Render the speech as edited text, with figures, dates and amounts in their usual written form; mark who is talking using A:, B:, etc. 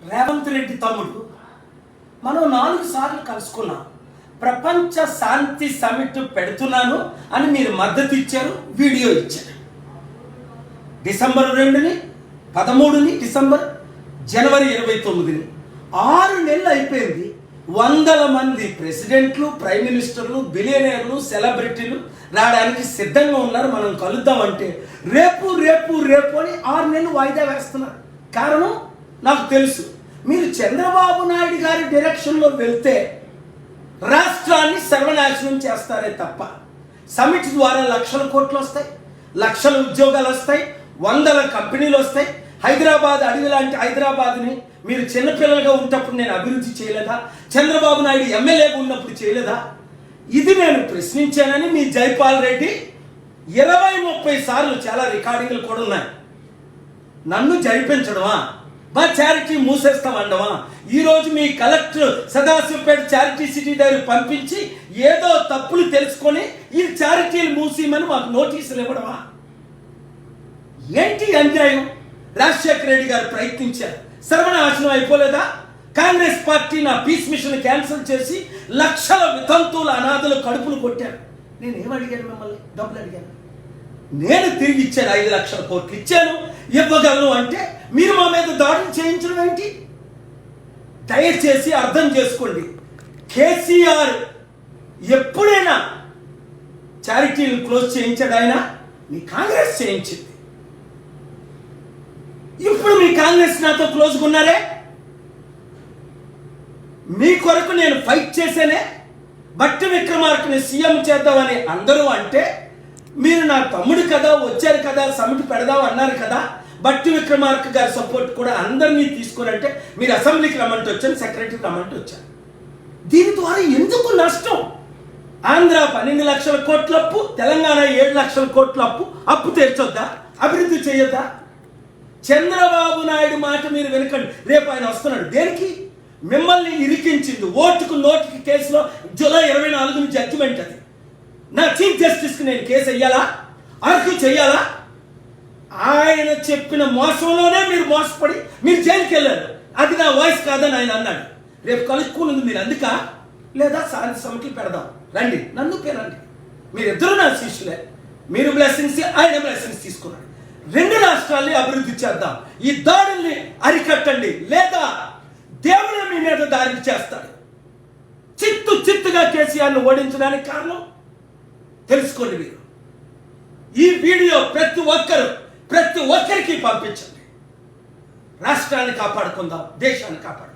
A: రేవంత్ రెడ్డి తమ్ముడు మనం 4 సార్లు కలుసుకున్నాం. ప్రపంచ శాంతి సమిట్ పెడుతున్నాను అని మీరు మద్దతు ఇచ్చారు, వీడియో ఇచ్చారు. డిసెంబర్ 2ని, 13ని, జనవరి 29ని 6 నెలలు అయిపోయింది. వందల మంది ప్రెసిడెంట్లు, ప్రైమ్ మినిస్టర్లు, బిలియనీర్లు, సెలబ్రిటీలు రావడానికి సిద్ధంగా ఉన్నారు. మనం కలుద్దామంటే రేపు రేపు రేపు అని 6 నెలలు వాయిదా వేస్తున్నారు. కారణం నాకు తెలుసు. మీరు చంద్రబాబు నాయుడు గారి డైరెక్షన్లో వెళ్తే రాష్ట్రాన్ని సర్వనాశనం చేస్తారే తప్ప సమిట్ ద్వారా లక్షల కోట్లు వస్తాయి, లక్షల ఉద్యోగాలు వస్తాయి, వందల కంపెనీలు వస్తాయి. హైదరాబాద్ అడవి లాంటి హైదరాబాద్ని మీరు చిన్నపిల్లలుగా ఉన్నప్పుడు నేను అభివృద్ధి చేయలేదా? చంద్రబాబు నాయుడు ఎమ్మెల్యేగా ఉన్నప్పుడు చేయలేదా? ఇది నేను ప్రశ్నించానని మీ జైపాల్ రెడ్డి 20-30 సార్లు, చాలా రికార్డింగ్లు కూడా ఉన్నాయి. నన్ను జరిపించడమా, మా చారిటీ మూసేస్తామన్నమా? ఈరోజు మీ కలెక్టర్ సదాశివపేట చారిటీ సిటీ దగ్గర పంపించి ఏదో తప్పులు తెలుసుకొని ఈ చారిటీలు మూసేయమని మాకు నోటీసులు ఇవ్వడమా? ఏంటి అన్యాయం? రాజశేఖర రెడ్డి గారు ప్రయత్నించారు, సర్వనాశనం అయిపోలేదా? కాంగ్రెస్ పార్టీ నా పీస్ మిషన్ క్యాన్సిల్ చేసి లక్షల వితంతువుల అనాథుల కడుపులు కొట్టారు. నేను ఏమడిగాను? మిమ్మల్ని డబ్బులు అడిగాను. నేను తిరిగి ఇచ్చాను, 5 లక్షల కోట్లు ఇచ్చాను, ఇవ్వగలను అంటే మీరు మా మీద దాడులు చేయించడం ఏంటి? దయచేసి అర్థం చేసుకోండి. కేసీఆర్ ఎప్పుడైనా చారిటీలు క్లోజ్ చేయించాడు? ఆయన మీ కాంగ్రెస్ చేయించింది. ఇప్పుడు మీ కాంగ్రెస్ నాతో క్లోజ్గా ఉన్నారే. మీ కొరకు నేను ఫైట్ చేసేనే. బట్టి విక్రమార్కని సీఎం చేద్దామని అందరూ అంటే మీరు నా తమ్ముడు కదా, వచ్చారు కదా, సమిట్ పెడదాం అన్నారు కదా. బట్టి విక్రమార్క గారి సపోర్ట్ కూడా అందరినీ తీసుకురంటే మీరు అసెంబ్లీకి రమ్మంటే వచ్చాను, సెక్రటరీకి రమ్మంటే వచ్చాను. దీని ద్వారా ఎందుకు నష్టం? ఆంధ్ర 12 లక్షల కోట్ల అప్పు, తెలంగాణ 7 లక్షల కోట్ల అప్పు తీర్చొద్దా? అభివృద్ధి చేయొద్దా? చంద్రబాబు నాయుడు మాట మీరు వెనకండి. రేపు ఆయన వస్తున్నాడు. దేనికి? మిమ్మల్ని ఇరికించింది ఓటుకు నోటుకి కేసులో జూలై 24ని జడ్జిమెంట్. అది నా చీఫ్ జస్టిస్కి నేను కేసు వెయ్యాలా, ఆర్గ్యూ చెయ్యాలా? ఆయన చెప్పిన మోసంలోనే మీరు మోసపడి మీరు జైలుకి వెళ్ళారు. అది నా వాయిస్ కాదని ఆయన అన్నాడు. రేపు కలుసుకున్నది మీరు అందుక, లేదా శాంతి సమిట్లు పెడదాం రండి, నన్ను పేరండి. మీరిద్దరూ నా శిష్యులే. మీరు బ్లెస్సింగ్స్, ఆయన బ్లెస్సింగ్స్ తీసుకున్నాడు. 2 రాష్ట్రాల్ని అభివృద్ధి చేద్దాం. ఈ దాడుల్ని అరికట్టండి, లేదా దేవుడు మీ మీద దాడి చేస్తాడు. చిత్తుగా కేసీఆర్ను ఓడించడానికి కారణం తెలుసుకోండి. మీరు ఈ వీడియో ప్రతి ఒక్కరికి పంపించండి. రాష్ట్రాన్ని కాపాడుకుందాం, దేశాన్ని కాపాడుకుందాం.